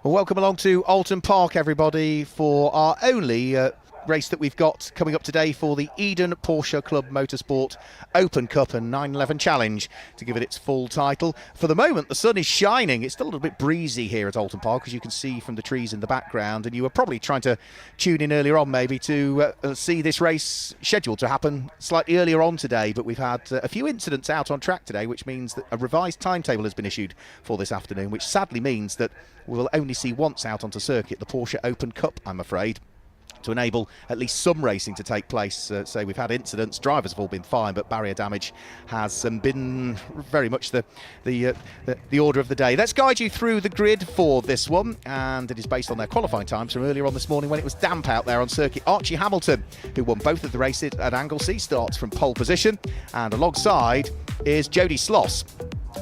Well, welcome along to Oulton Park, everybody, for our only race that we've got coming up today for the Eden Porsche Club Motorsport Open Cup and 911 Challenge, to give it its full title. For the moment, the sun is shining. It's still a little bit breezy here at Oulton Park, as you can see from the trees in the background, and you were probably trying to tune in earlier on maybe to see this race scheduled to happen slightly earlier on today, but we've had a few incidents out on track today, which means that a revised timetable has been issued for this afternoon, which sadly means that we'll only see once out onto circuit the Porsche Open Cup, I'm afraid, to enable at least some racing to take place. So we've had incidents, drivers have all been fine, but barrier damage has been very much the order of the day. Let's guide you through the grid for this one, and it is based on their qualifying times from earlier on this morning when it was damp out there on circuit. Archie Hamilton, who won both of the races at Anglesey, starts from pole position, and alongside is Jody Sloss.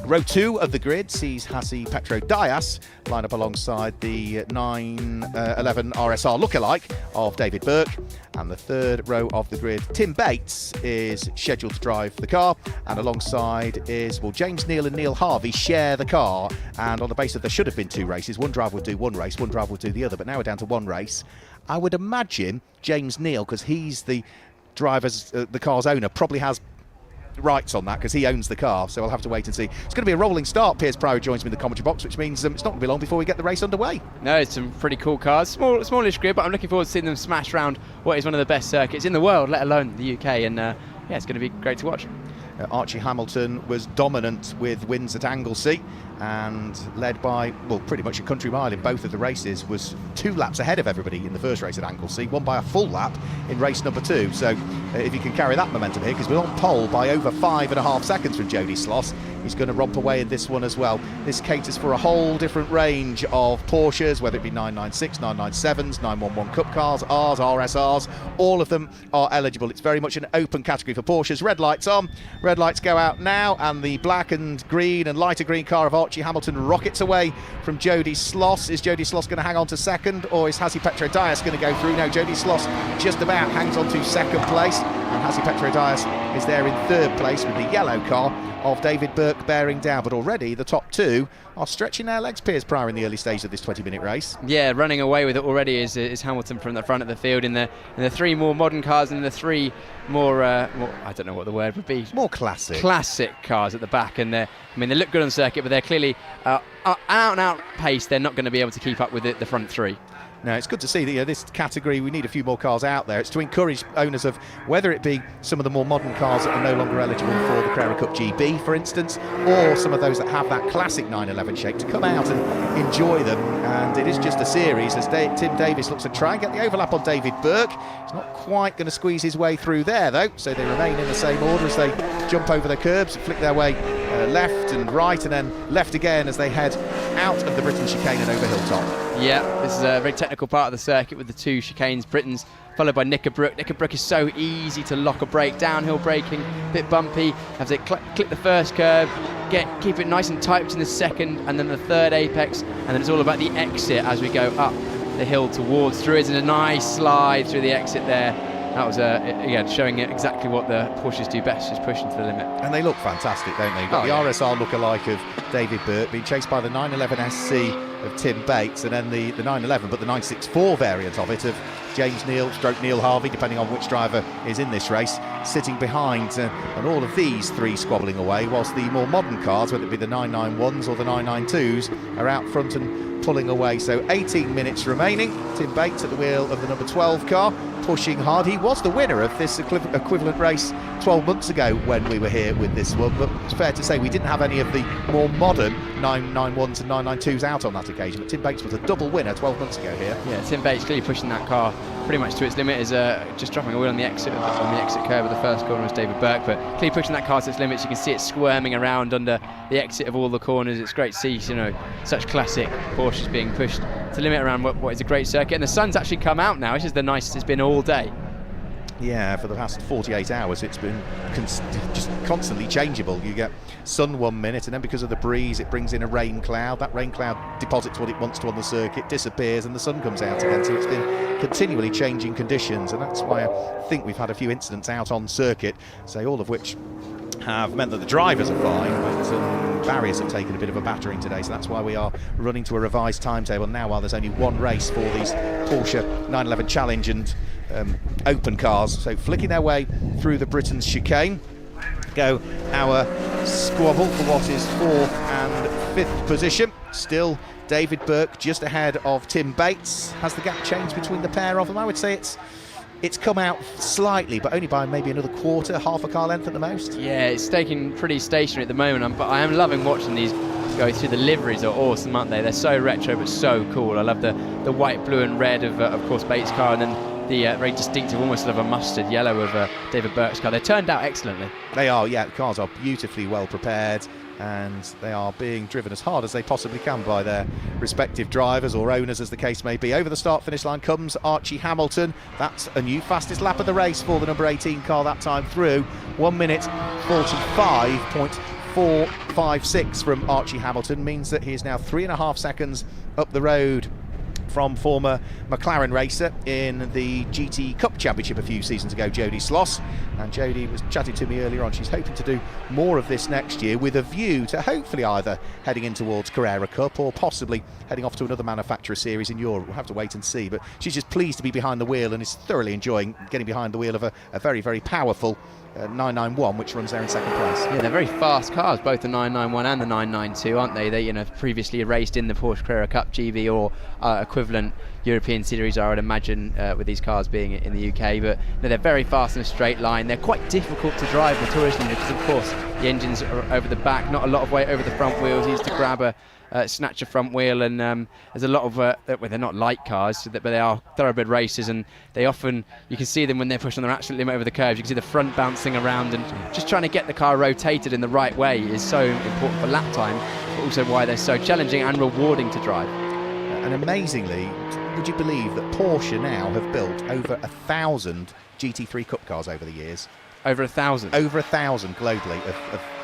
Row 2 of the grid sees Hassi Petro Dias line up alongside the 911 RSR lookalike of David Burke, and the third row of the grid, Tim Bates is scheduled to drive the car, and alongside is, well, James Neal and Neil Harvey share the car, and on the basis that there should have been two races, one driver would do one race, one driver would do the other, but now we're down to one race. I would imagine James Neal, because he's the driver's, the car's owner, probably has rights on that because he owns the car, so I'll have to wait and see. It's going to be a rolling start. Piers Pryor joins me in the commentary box, which means it's not going to be long before we get the race underway. No, it's some pretty cool cars, smallish grid, but I'm looking forward to seeing them smash around what is one of the best circuits in the world, let alone the UK, and yeah, it's going to be great to watch. Archie Hamilton was dominant with wins at Anglesey and led by, well, pretty much a country mile in both of the races, was 2 laps ahead of everybody in the first race at Anglesey, won by a full lap in race number 2. So if you can carry that momentum here, because we're on pole by over 5.5 seconds from Jody Sloss, he's going to romp away in this one as well. This caters for a whole different range of Porsches, whether it be 996, 997s, 911 Cup cars, Rs, RSRs, all of them are eligible. It's very much an open category for Porsches. Red lights on, red lights go out now, and the black and green and lighter green car of Archie Hamilton rockets away from Jody Sloss. Is Jody Sloss going to hang on to second, or is Hassi Petro Dias going to go through? No, Jody Sloss just about hangs on to second place, and Hassi Petro Dias is there in third place with the yellow car of David Burke bearing down. But already the top 2 are stretching their legs, Piers Pryor, in the early stage of this 20-minute race. Yeah, running away with it already is Hamilton from the front of the field in the 3 more modern cars and the 3 more, I don't know what the word would be. More classic cars at the back, and they look good on circuit, but they're clearly out and out pace. They're not going to be able to keep up with the front 3. Now, it's good to see that this category, we need a few more cars out there. It's to encourage owners of, whether it be some of the more modern cars that are no longer eligible for the Carrera Cup GB, for instance, or some of those that have that classic 911 shape, to come out and enjoy them. And it is just a series as Tim Davis looks to try and get the overlap on David Burke. He's not quite going to squeeze his way through there, though, so they remain in the same order as they jump over the curbs, flick their way left and right, and then left again as they head out of the Britain chicane and over Hilltop. Yeah, this is a very technical part of the circuit with the 2 chicanes. Britain's followed by Knickerbrook. Knickerbrook is so easy to lock a brake, downhill braking, a bit bumpy. Have to click the first curb, keep it nice and tight between the second and then the third apex, and then it's all about the exit as we go up the hill towards through. It's a nice slide through the exit there. That was, again, showing it exactly what the Porsches do best, just pushing to the limit. And they look fantastic, don't they? You've got the RSR lookalike of David Burke being chased by the 911 SC of Tim Bates, and then the 911, but the 964 variant of it of James Neal, Neil Harvey, depending on which driver is in this race, sitting behind. And all of these 3 squabbling away, whilst the more modern cars, whether it be the 991s or the 992s, are out front and pulling away. So 18 minutes remaining. Tim Bates at the wheel of the number 12 car, pushing hard. He was the winner of this equivalent race 12 months ago when we were here with this one, but it's fair to say we didn't have any of the more modern 991s and 992s out on that occasion. But Tim Bates was a double winner 12 months ago here. Yeah, Tim Bates clearly pushing that car pretty much to its limit, is just dropping a wheel on the exit curve of the first corner was David Burke, but clearly pushing that car to its limits. You can see it squirming around under the exit of all the corners. It's great to see, such classic Porsches being pushed to the limit around what is a great circuit. And the sun's actually come out now. This is the nicest it's been all day. Yeah, for the past 48 hours it's been just constantly changeable. You get sun 1 minute, and then because of the breeze it brings in a rain cloud. That rain cloud deposits what it wants to on the circuit, disappears, and the sun comes out again. So it's been continually changing conditions, and that's why I think we've had a few incidents out on circuit, say all of which have meant that the drivers are fine, but barriers have taken a bit of a battering today. So that's why we are running to a revised timetable now, while there's only one race for these Porsche 911 Challenge and open cars. So flicking their way through the Britain's chicane go our squabble for what is 4th and 5th position. Still David Burke just ahead of Tim Bates. Has the gap changed between the pair of them? I would say it's come out slightly, but only by maybe another quarter, half a car length at the most. Yeah, it's taking pretty stationary at the moment, but I am loving watching these go through. The liveries are awesome, aren't they? They're so retro but so cool. I love the white, blue and red of course Bates' car, and then the very distinctive, almost sort of a mustard yellow of David Burke's car. They turned out excellently. They are, yeah. The cars are beautifully well prepared, and they are being driven as hard as they possibly can by their respective drivers or owners, as the case may be. Over the start-finish line comes Archie Hamilton. That's a new fastest lap of the race for the number 18 car that time through. 1 minute 45.456 from Archie Hamilton means that he is now 3.5 seconds up the road from former McLaren racer in the GT Cup Championship a few seasons ago, Jodie Sloss. And Jodie was chatting to me earlier on. She's hoping to do more of this next year, with a view to hopefully either heading in towards Carrera Cup or possibly heading off to another manufacturer series in Europe. We'll have to wait and see, but she's just pleased to be behind the wheel and is thoroughly enjoying getting behind the wheel of a very, very powerful 991, which runs there in second place. Yeah, they're very fast cars, both the 991 and the 992, aren't they? They, previously raced in the Porsche Carrera Cup GB or equivalent European series, I would imagine, with these cars being in the UK. But no, they're very fast in a straight line. They're quite difficult to drive notoriously because, of course, the engines are over the back, not a lot of weight over the front wheels. You used to grab a snatch a front wheel, and there's a lot of well, they're not light cars, but they are thoroughbred racers, and they often, you can see them when they're pushing their absolute limit over the curves. You can see the front bouncing around, and just trying to get the car rotated in the right way is so important for lap time, but also why they're so challenging and rewarding to drive. And amazingly, would you believe that Porsche now have built over 1,000 GT3 Cup cars over the years? Over 1,000? Over 1,000 globally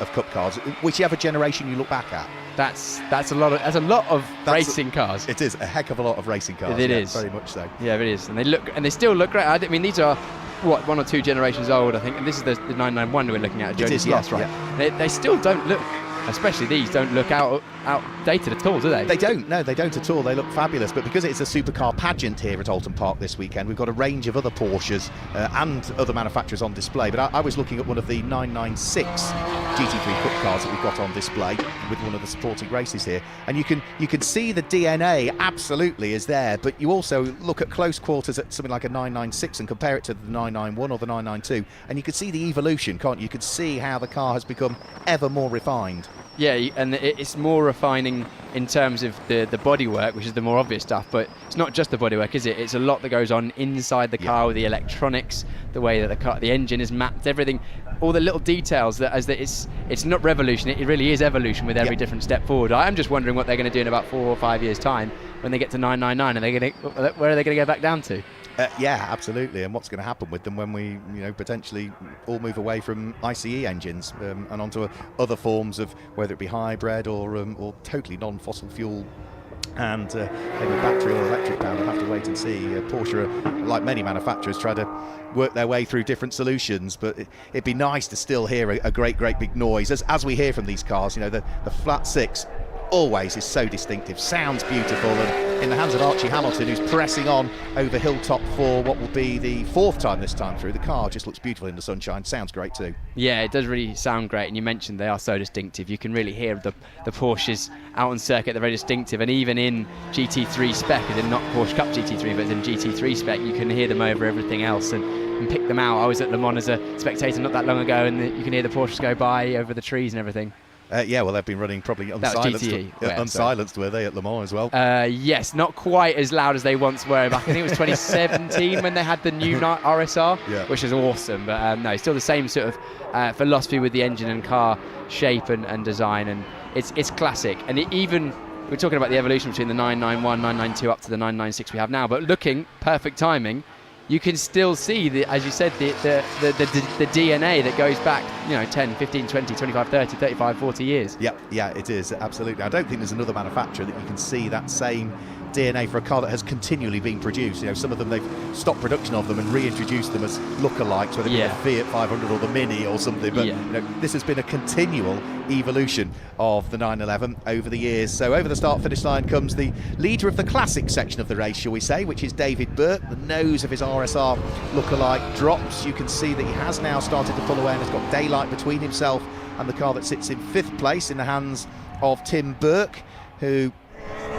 of Cup cars, whichever generation you look back at. That's a lot of racing cars. It is a heck of a lot of racing cars. It is very much so. Yeah, it is, and they still look great. I mean, these are what, 1 or 2 generations old, I think, and this is the 991 we're looking at. It is, yes, right. Yeah. They still don't look, especially these, don't look outdated at all, do they? They don't. No, they don't at all. They look fabulous. But because it's a supercar pageant here at Oulton Park this weekend, we've got a range of other Porsches and other manufacturers on display. But I was looking at one of the 996 GT3 Cup cars that we've got on display with one of the supporting races here, and you can see the DNA absolutely is there. But you also look at close quarters at something like a 996 and compare it to the 991 or the 992, and you can see the evolution, can't you? You can see how the car has become ever more refined. Yeah, and it's more refining in terms of the bodywork, which is the more obvious stuff, but it's not just the bodywork, is it? It's a lot that goes on inside the car, with the electronics, the way that the engine is mapped, everything, all the little details it's not revolution, it really is evolution with every different step forward. I'm just wondering what they're going to do in about 4 or 5 years' time when they get to 999, and where are they going to go back down to? Yeah, absolutely. And what's going to happen with them when we, potentially all move away from ICE engines and onto other forms of, whether it be hybrid or totally non-fossil fuel and maybe battery or electric power. We'll have to wait and see. Porsche, like many manufacturers, try to work their way through different solutions, but it'd be nice to still hear a great big noise as we hear from these cars. The flat six always is so distinctive, sounds beautiful, and in the hands of Archie Hamilton, who's pressing on over Hilltop for what will be the 4th time this time through. The car just looks beautiful in the sunshine, sounds great too. Yeah, it does really sound great, and you mentioned they are so distinctive. You can really hear the Porsches out on circuit, they're very distinctive, and even in GT3 spec, as in not Porsche Cup GT3, but in GT3 spec, you can hear them over everything else and pick them out. I was at Le Mans as a spectator not that long ago, and you can hear the Porsches go by over the trees and everything. Yeah, well, they've been running probably unsilenced, were they, at Le Mans as well? Yes, not quite as loud as they once were back. I think it was 2017 when they had the new RSR, which is awesome. But no, still the same sort of philosophy with the engine and car shape and design, and it's classic. And we're talking about the evolution between the 991, 992 up to the 996 we have now, but looking perfect timing. you can still see, as you said, the DNA that goes back, 10, 15, 20, 25, 30, 35, 40 years. Yeah, it is, absolutely. I don't think there's another manufacturer that you can see that same DNA for a car that has continually been produced. Some of them, they've stopped production of them and reintroduced them as lookalikes, whether it be the Fiat 500 or the Mini or something. But this has been a continual evolution of the 911 over the years. So over the start-finish line comes the leader of the classic section of the race, shall we say, which is David Burke. The nose of his RSR lookalike drops. You can see that he has now started to pull away and has got daylight between himself and the car that sits in 5th place in the hands of Tim Burke, who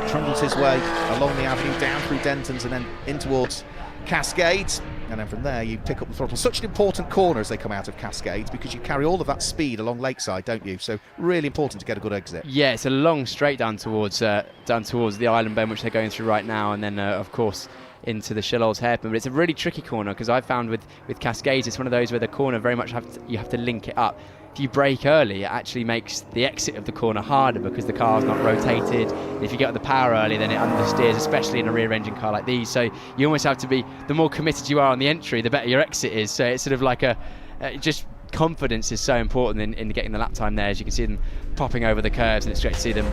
trundles his way along the avenue, down through Denton's and then in towards Cascades, and then from there you pick up the throttle. Such an important corner as they come out of Cascades, because you carry all of that speed along Lakeside, don't you? So really important to get a good exit. Yeah, it's a long straight down towards the island bend, which they're going through right now, and then of course into the Shillolds hairpin. But it's a really tricky corner, because I've found with Cascades, it's one of those where the corner very much you have to link it up. If you brake early, it actually makes the exit of the corner harder, because the car's not rotated. If you get on the power early, then it understeers, especially in a rear-engine car like these. So you almost have to be, the more committed you are on the entry, the better your exit is. So it's sort of like just confidence is so important in getting the lap time there. As you can see them popping over the curves, and it's great to see them,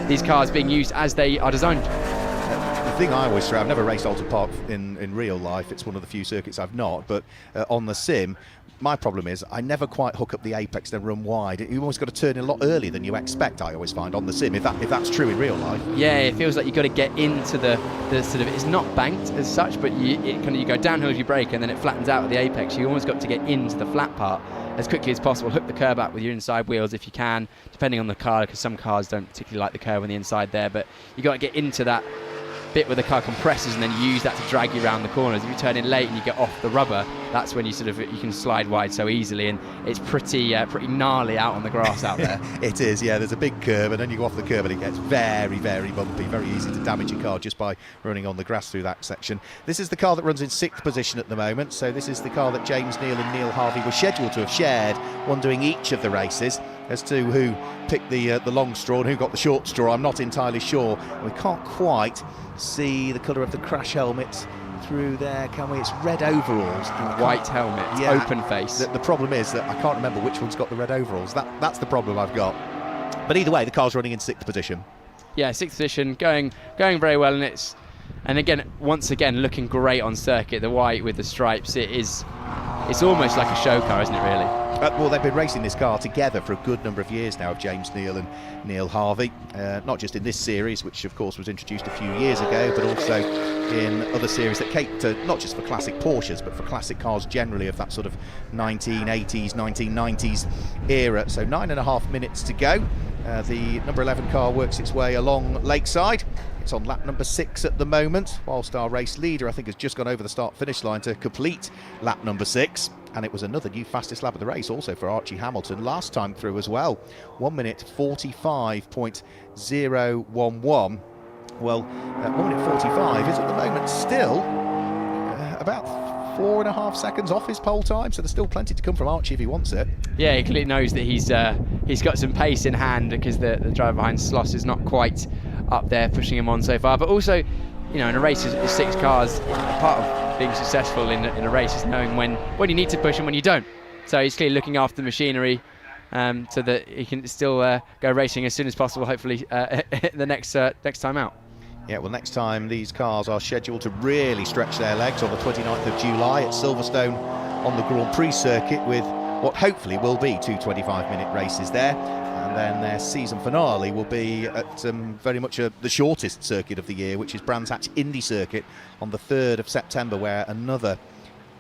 these cars being used as they are designed. The thing I always say, I've never raced Oulton Park in real life. It's one of the few circuits I've not, but on the sim, my problem is I never quite hook up the apex and run wide. You've always got to turn in a lot earlier than you expect, I always find, on the sim, if that's true in real life. Yeah, it feels like you've got to get into the sort of, it's not banked as such, but you go downhill as you brake, and then it flattens out at the apex. You almost got to get into the flat part as quickly as possible. Hook the curb out with your inside wheels if you can, depending on the car, because some cars don't particularly like the curve on the inside there, but you got to get into that bit where the car compresses and then use that to drag you around the corners. If you turn in late and you get off the rubber, that's when you can slide wide so easily, and it's pretty gnarly out on the grass out there. It is, yeah. There's a big curve, and then you go off the curve and it gets very, very bumpy, very easy to damage your car just by running on the grass through that section. This is the car that runs in 6th position at the moment, so this is the car that James Neal and Neil Harvey were scheduled to have shared, one doing each of the races. As to who picked the long straw and who got the short straw, I'm not entirely sure. We can't quite see the colour of the crash helmet through there, can we? It's red overalls and white helmet, open face. The problem is that I can't remember which one's got the red overalls. That's the problem I've got. But either way, the car's running in 6th position. Yeah, 6th position, going very well, and again, once again, looking great on circuit. The white with the stripes, it's almost like a show car, isn't it, really? Well, they've been racing this car together for a good number of years now, of James Neal and Neil Harvey, not just in this series, which of course was introduced a few years ago, but also in other series that cater not just for classic Porsches, but for classic cars generally of that sort of 1980s, 1990s era. So 9.5 minutes to go. The number 11 car works its way along Lakeside. It's on lap number 6 at the moment, whilst our race leader, I think, has just gone over the start-finish line to complete lap number 6. And it was another new fastest lap of the race also for Archie Hamilton last time through as well. 1 minute 45.011. Well, 1 minute 45 is at the moment still about 4.5 seconds off his pole time, so there's still plenty to come from Archie if he wants it. Yeah, he clearly knows that he's got some pace in hand, because the driver behind Sloss is not quite up there pushing him on so far. But also, in a race with 6 cars, part of being successful in a race is knowing when you need to push and when you don't. So he's clearly looking after the machinery so that he can still go racing as soon as possible, hopefully the next time out. Yeah, well, next time these cars are scheduled to really stretch their legs on the 29th of July at Silverstone on the Grand Prix circuit, with what hopefully will be 2 25-minute races there. And then their season finale will be at very much the shortest circuit of the year, which is Brands Hatch Indy Circuit on the 3rd of September, where another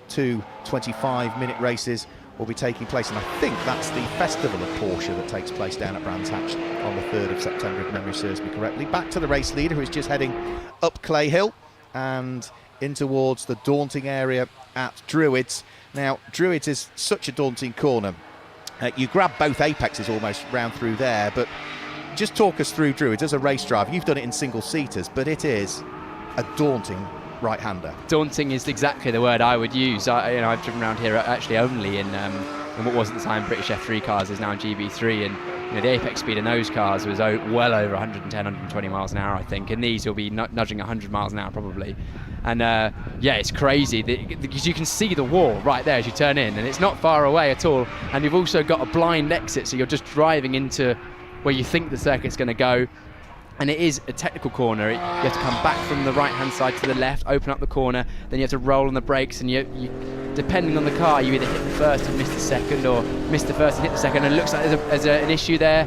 2 25-minute races will be taking place. And I think that's the Festival of Porsche that takes place down at Brands Hatch on the 3rd of September, if memory serves me correctly. Back to the race leader, who is just heading up Clay Hill and in towards the daunting area at Druids. Now, Druids is such a daunting corner. You grab both apexes almost round through there, but just talk us through Druids as a race driver. You've done it in single-seaters, but it is a daunting right-hander. Daunting is exactly the word I would use. I've driven around here actually only in what was at the time British F3 cars, is now GB3, and the apex speed in those cars was well over 110, 120 miles an hour, I think, and these will be nudging 100 miles an hour probably. And yeah, it's crazy because you can see the wall right there as you turn in, and it's not far away at all. And you've also got a blind exit, so you're just driving into where you think the circuit's going to go. And it is a technical corner. You have to come back from the right-hand side to the left, open up the corner, then you have to roll on the brakes, and you depending on the car, you either hit the first and miss the second, or miss the first and hit the second, and it looks like there's an issue there.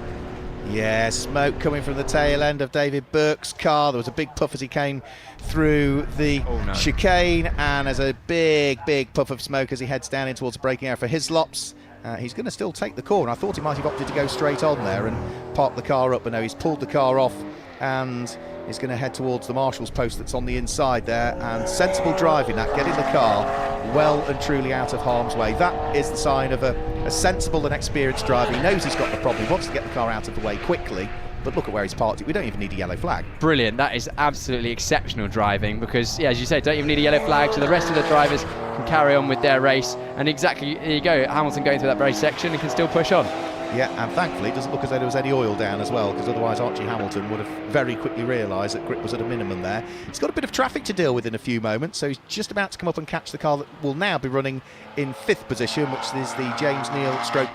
Yeah, smoke coming from the tail end of David Burke's car. There was a big puff as he came through the chicane, and there's a big puff of smoke as he heads down in towards the braking area for Hislops. He's going to still take the corner. I thought he might have opted to go straight on there and park the car up, but no, he's pulled the car off and is going to head towards the marshal's post that's on the inside there. And sensible driving, that getting the car well and truly out of harm's way. That is the sign of a sensible and experienced driver. He knows he's got the problem, he wants to get the car out of the way quickly, but look at where he's parked it. We don't even need a yellow flag. Brilliant. That is absolutely exceptional driving, because, yeah, as you say, don't even need a yellow flag, so the rest of the drivers can carry on with their race. And exactly, here you go, Hamilton going through that very section and can still push on. Yeah, and thankfully it doesn't look as though there was any oil down as well, because otherwise Archie Hamilton would have very quickly realised that grip was at a minimum there. He's got a bit of traffic to deal with in a few moments, so he's just about to come up and catch the car that will now be running in 5th position, which is the James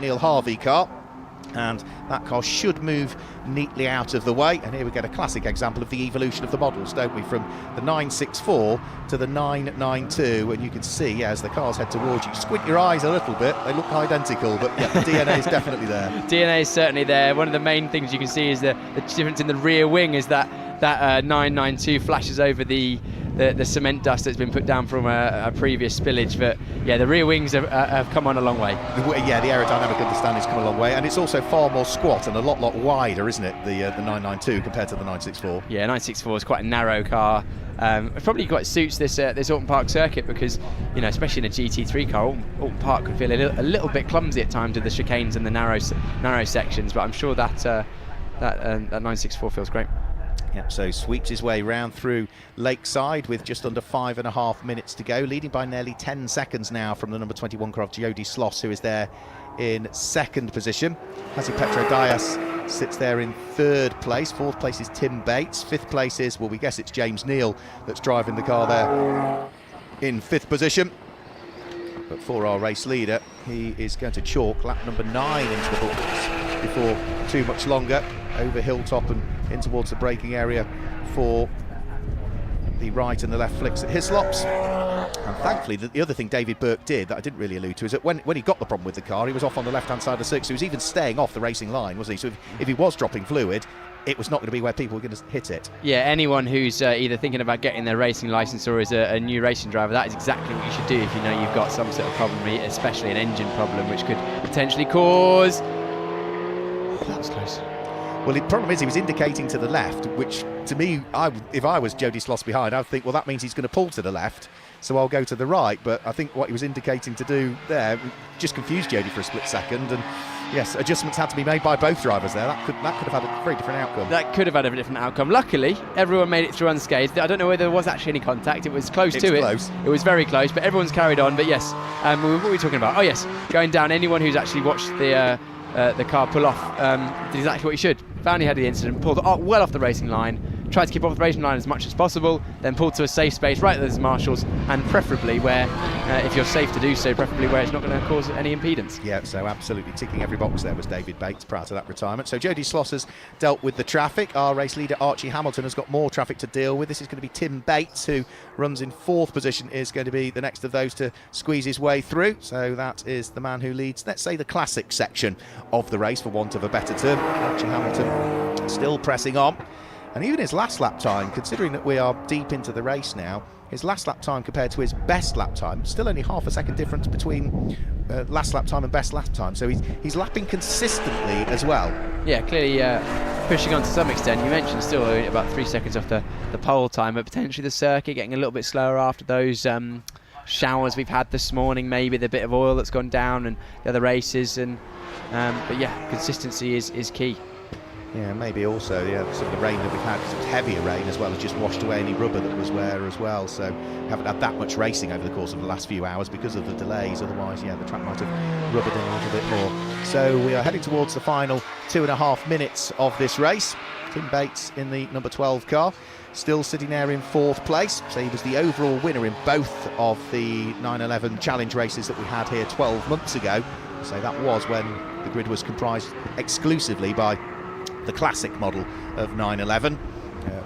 Neil Harvey car. And that car should move neatly out of the way. And here we get a classic example of the evolution of the models, don't we? From the 964 to the 992, and you can see, as the cars head towards you, squint your eyes a little bit, they look identical, but yeah, the DNA is definitely there. DNA is certainly there. One of the main things you can see is the difference in the rear wing is that 992 flashes over the cement dust that's been put down from a previous spillage. But yeah, the rear wings have come on a long way. Yeah, the aerodynamic understanding's come a long way, and it's also far more squat and a lot wider, isn't it, the 992 compared to the 964? Yeah, 964 is quite a narrow car. It probably quite suits this Oulton Park circuit, because, you know, especially in a GT3 car, Oulton Park can feel a little bit clumsy at times with the chicanes and the narrow sections. But I'm sure that 964 feels great. Yep, so sweeps his way round through Lakeside with just under 5.5 minutes to go, leading by nearly 10 seconds now from the number 21 car of Jody Sloss, who is there in 2nd position. Hasi Petro Dias sits there in 3rd place. 4th place is Tim Bates. 5th place is, well, we guess it's James Neal that's driving the car there in 5th position. But for our race leader, he is going to chalk lap number 9 into the books before too much longer, over Hilltop and in towards the braking area for the right and the left flicks at Hislops. And thankfully, the other thing David Burke did that I didn't really allude to is that when he got the problem with the car, he was off on the left-hand side of the circuit, so he was even staying off the racing line, wasn't he? So if he was dropping fluid, it was not going to be where people were going to hit it. Yeah, anyone who's either thinking about getting their racing licence or is a new racing driver, that is exactly what you should do if you know you've got some sort of problem, especially an engine problem, which could potentially cause... That was close. Well, the problem is he was indicating to the left, which to me, if I was Jody Sloss behind, I'd think, well, that means he's going to pull to the left, so I'll go to the right. But I think what he was indicating to do there just confused Jody for a split second. And yes, adjustments had to be made by both drivers there. That could have had a very different outcome. That could have had a different outcome. Luckily, everyone made it through unscathed. I don't know whether there was actually any contact. It was close to it. It was very close, but everyone's carried on. But yes, what were we talking about? Oh yes, going down. Anyone who's actually watched the car pull off did exactly what he should. Found he had the incident, pulled well off the racing line, tried to keep off the racing line as much as possible, then pulled to a safe space right at those marshals, and preferably where, if you're safe to do so, preferably where it's not going to cause any impedance. Yeah, so absolutely ticking every box there was David Bates prior to that retirement. So Jody Sloss has dealt with the traffic. Our race leader Archie Hamilton has got more traffic to deal with. This is going to be Tim Bates, who runs in 4th position, is going to be the next of those to squeeze his way through. So that is the man who leads, let's say, the classic section of the race, for want of a better term. Archie Hamilton still pressing on. And even his last lap time, considering that we are deep into the race now, his last lap time compared to his best lap time, still only half a second difference between last lap time and best lap time. So he's lapping consistently as well. Yeah, clearly pushing on to some extent. You mentioned still about 3 seconds off the pole time, but potentially the circuit getting a little bit slower after those showers we've had this morning, maybe the bit of oil that's gone down and the other races. And but yeah, consistency is key. Yeah, maybe also, some of the rain that we've had, because it was heavier rain as well, has just washed away any rubber that was there as well. So we haven't had that much racing over the course of the last few hours because of the delays. Otherwise, the track might have rubbered in a little bit more. So we are heading towards the final 2.5 minutes of this race. Tim Bates in the number 12 car, still sitting there in 4th place. So he was the overall winner in both of the 911 challenge races that we had here 12 months ago. So that was when the grid was comprised exclusively by the classic model of 911,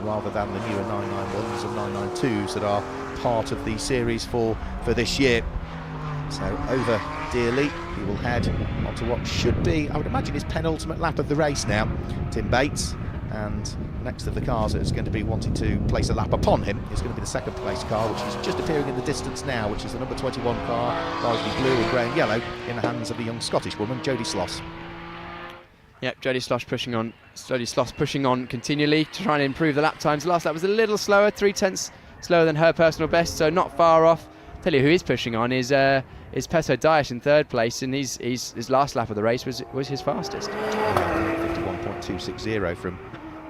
rather than the newer 991s and 992s that are part of the series for this year. So over Dearly, he will head onto what should be, I would imagine, his penultimate lap of the race now, Tim Bates. And next of the cars that is going to be wanting to place a lap upon him is going to be the 2nd place car, which is just appearing in the distance now, which is the number 21 car, largely blue and grey and yellow, in the hands of the young Scottish woman, Jodie Sloss. Yep, Jodie Sloss pushing on continually to try and improve the lap times. Last lap was a little slower, 0.3 slower than her personal best, so not far off. Tell you who is pushing on is Peso Dias in 3rd place, and his last lap of the race was his fastest. 51.260 from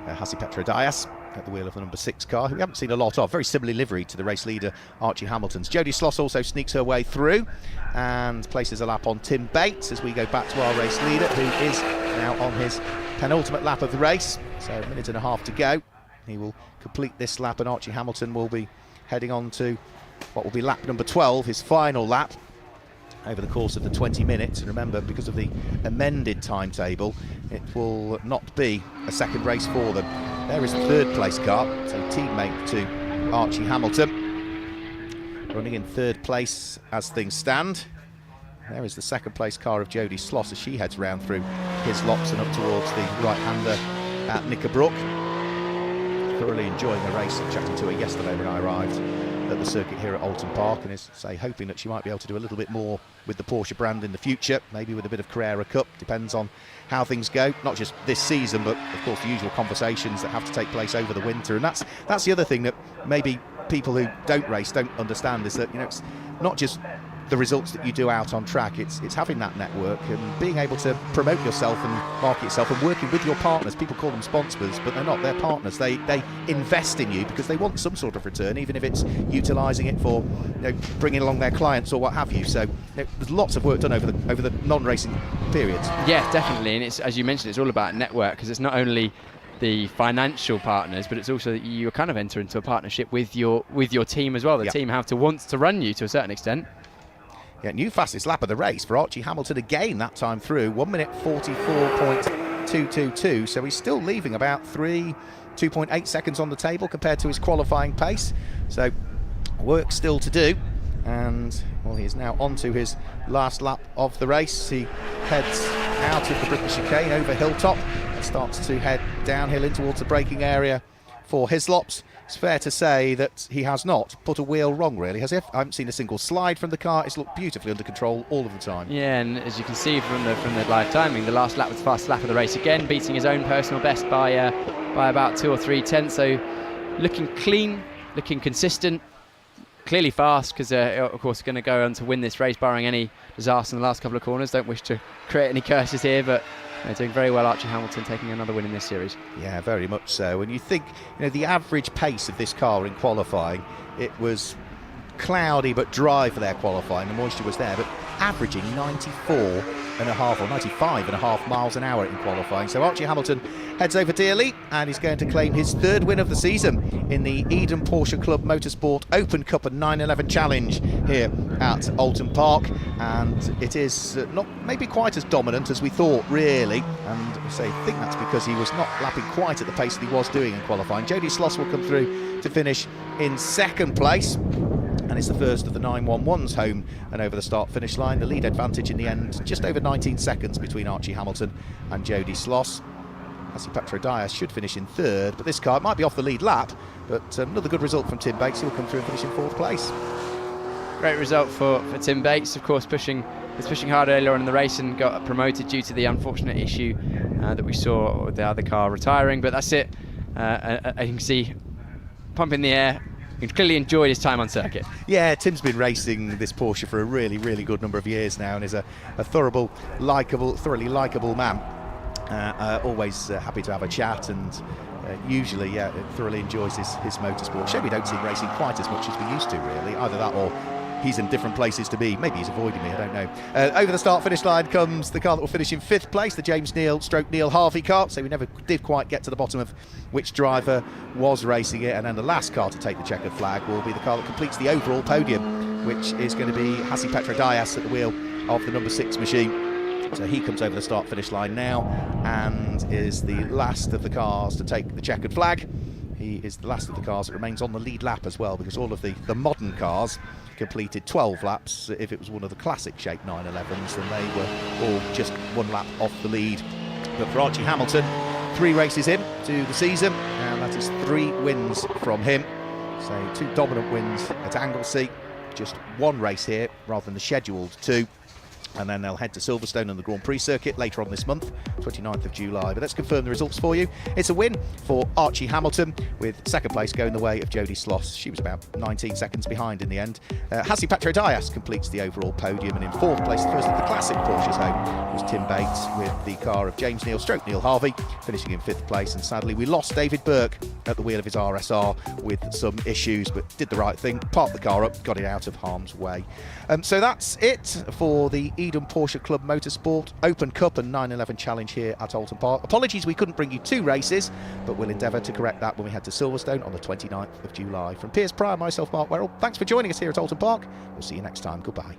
Hasi Petro Dias at the wheel of the number 6 car, who we haven't seen a lot of. Very similarly livery to the race leader Archie Hamilton's. Jodie Sloss also sneaks her way through and places a lap on Tim Bates as we go back to our race leader, who is now on his penultimate lap of the race. So 1.5 minutes to go. He will complete this lap, and Archie Hamilton will be heading on to what will be lap number 12, his final lap over the course of the 20 minutes. And remember, because of the amended timetable, it will not be a second race for them. There is the 3rd place car, so teammate to Archie Hamilton, running in 3rd place as things stand. There is the 2nd place car of Jodie Sloss as she heads round through his locks and up towards the right-hander at Knickerbrook. Thoroughly enjoying the race and chatting to her yesterday when I arrived at the circuit here at Oulton Park, and is hoping that she might be able to do a little bit more with the Porsche brand in the future, maybe with a bit of Carrera Cup. Depends on how things go, not just this season, but of course the usual conversations that have to take place over the winter. And that's the other thing that maybe people who don't race don't understand, is that it's not just the results that you do out on track, it's having that network and being able to promote yourself and market yourself, and working with your partners. People call them sponsors, but they're not, they're partners. They invest in you because they want some sort of return, even if it's utilising it for bringing along their clients or what have you. So there's lots of work done over the non-racing periods. Yeah, definitely, and it's, as you mentioned, it's all about network, because it's not only the financial partners, but it's also that you kind of enter into a partnership with your team as well. The team have to want to run you to a certain extent. Yeah, new fastest lap of the race for Archie Hamilton again, that time through, 1 minute 44.222. So he's still leaving about 2.8 seconds on the table compared to his qualifying pace. So work still to do. And, well, he is now on to his last lap of the race. He heads out of the British chicane over Hilltop and starts to head downhill in towards the braking area for Hislops. It's fair to say that he has not put a wheel wrong, really, has he? I haven't seen a single slide from the car. It's looked beautifully under control all of the time. Yeah, and as you can see from the live timing, the last lap was the fastest lap of the race again, beating his own personal best by about 2 or 3 tenths. So looking clean, looking consistent, clearly fast, because of course going to go on to win this race, barring any disaster in the last couple of corners. Don't wish to create any curses here, but doing very well, Archie Hamilton, taking another win in this series. Yeah, very much so. And you think, the average pace of this car in qualifying, it was cloudy but dry for their qualifying. The moisture was there, but averaging 94.5 or 95.5 miles an hour in qualifying. So Archie Hamilton heads over Dearly and he's going to claim his 3rd win of the season in the Eden Porsche Club Motorsport Open Cup and 911 Challenge here at Oulton Park. And it is not maybe quite as dominant as we thought, really. And I think that's because he was not lapping quite at the pace that he was doing in qualifying. Jodie Sloss will come through to finish in 2nd place. And it's the first of the 911s home and over the start-finish line. The lead advantage in the end, just over 19 seconds between Archie Hamilton and Jodie Sloss. Hasi Petro Dias should finish in 3rd, but this car might be off the lead lap. But another good result from Tim Bates. He'll come through and finish in 4th place. Great result for Tim Bates, of course, pushing hard earlier on in the race and got promoted due to the unfortunate issue that we saw with the other car retiring. But that's it. I can see pump in the air. He's clearly enjoyed his time on circuit. Yeah, Tim's been racing this Porsche for a really, really good number of years now, and is a thoroughly likeable man. Always happy to have a chat, and usually thoroughly enjoys his motorsport. Shame we don't see him racing quite as much as we used to, really. Either that or he's in different places to be. Maybe he's avoiding me, I don't know. Over the start-finish line comes the car that will finish in 5th place, the James Neal Harvey car. So we never did quite get to the bottom of which driver was racing it. And then the last car to take the checkered flag will be the car that completes the overall podium, which is going to be Hassi Petrodias at the wheel of the number 6 machine. So he comes over the start-finish line now and is the last of the cars to take the checkered flag. He is the last of the cars that remains on the lead lap as well, because all of the modern cars completed 12 laps. If it was one of the classic shape 911s, then they were all just 1 lap off the lead. But for Archie Hamilton, 3 races in to the season, and that is 3 wins from him. So 2 dominant wins at Anglesey, just 1 race here rather than the scheduled 2. And then they'll head to Silverstone and the Grand Prix circuit later on this month, 29th of July. But let's confirm the results for you. It's a win for Archie Hamilton, with 2nd place going the way of Jodie Sloss. She was about 19 seconds behind in the end. Hassi Petrodias completes the overall podium, and in 4th place, the first of the classic Porsches home, was Tim Bates with the car of James Neal Harvey, finishing in 5th place. And sadly, we lost David Burke at the wheel of his RSR with some issues, but did the right thing, parked the car up, got it out of harm's way. So that's it for the Eden Porsche Club Motorsport Open Cup and 911 Challenge here at Oulton Park. Apologies we couldn't bring you 2 races, but we'll endeavour to correct that when we head to Silverstone on the 29th of July. From Piers Pryor, myself, Mark Werrell, thanks for joining us here at Oulton Park. We'll see you next time. Goodbye.